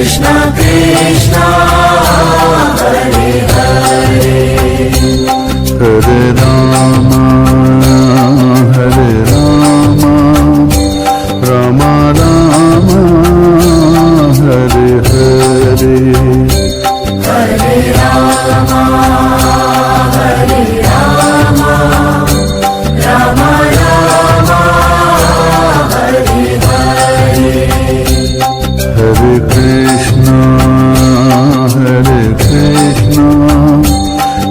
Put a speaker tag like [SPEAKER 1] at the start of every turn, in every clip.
[SPEAKER 1] Krishna Krishna Hare Hare
[SPEAKER 2] Hare Rama Hare Rama Rama Rama Hare Hare
[SPEAKER 1] Hare Rama Hare Rama Rama Rama Hare Hare
[SPEAKER 2] Hare Krishna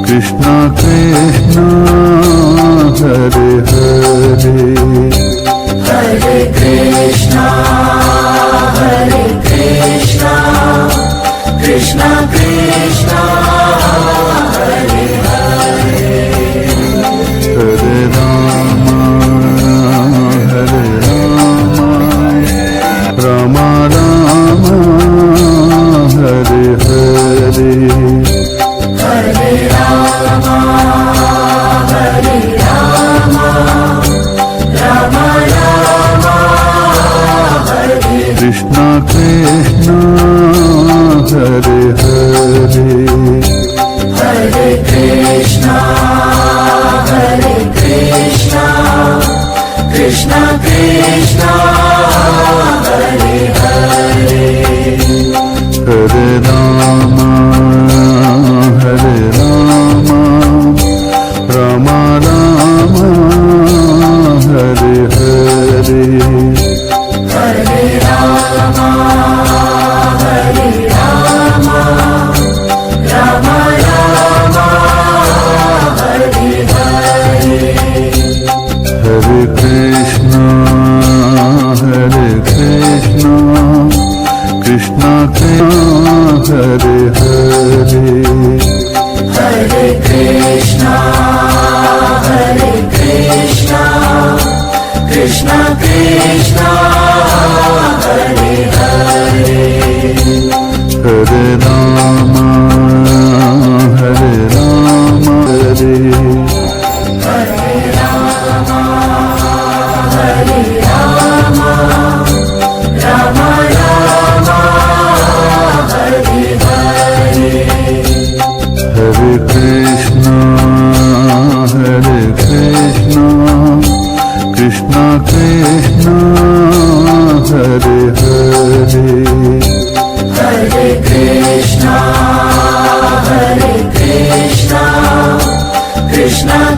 [SPEAKER 2] Krishna Krishna Hare Hare
[SPEAKER 1] Hare Krishna Krishna Krishna Hare Hare
[SPEAKER 2] Hare Rama Rama Rama Hare Hare
[SPEAKER 1] Hare Rama Rama Rama Hare
[SPEAKER 2] Krishna Krishna Hare Hare
[SPEAKER 1] Hare Krishna Krishna Krishna Hare Hare
[SPEAKER 2] Hare Rama Rama Rama Hare Hare
[SPEAKER 1] Hare Rama Rama Rama Hare Hare
[SPEAKER 2] Hare Krishna Krishna Krishna Hare Hare
[SPEAKER 1] Hare Krishna Krishna Krishna Hare Hare
[SPEAKER 2] Hare Rama Hare
[SPEAKER 1] Hare Rama Rama Rama Hare Hare
[SPEAKER 2] Hare Krishna Krishna Krishna Hare Hare
[SPEAKER 1] Hare Krishna Krishna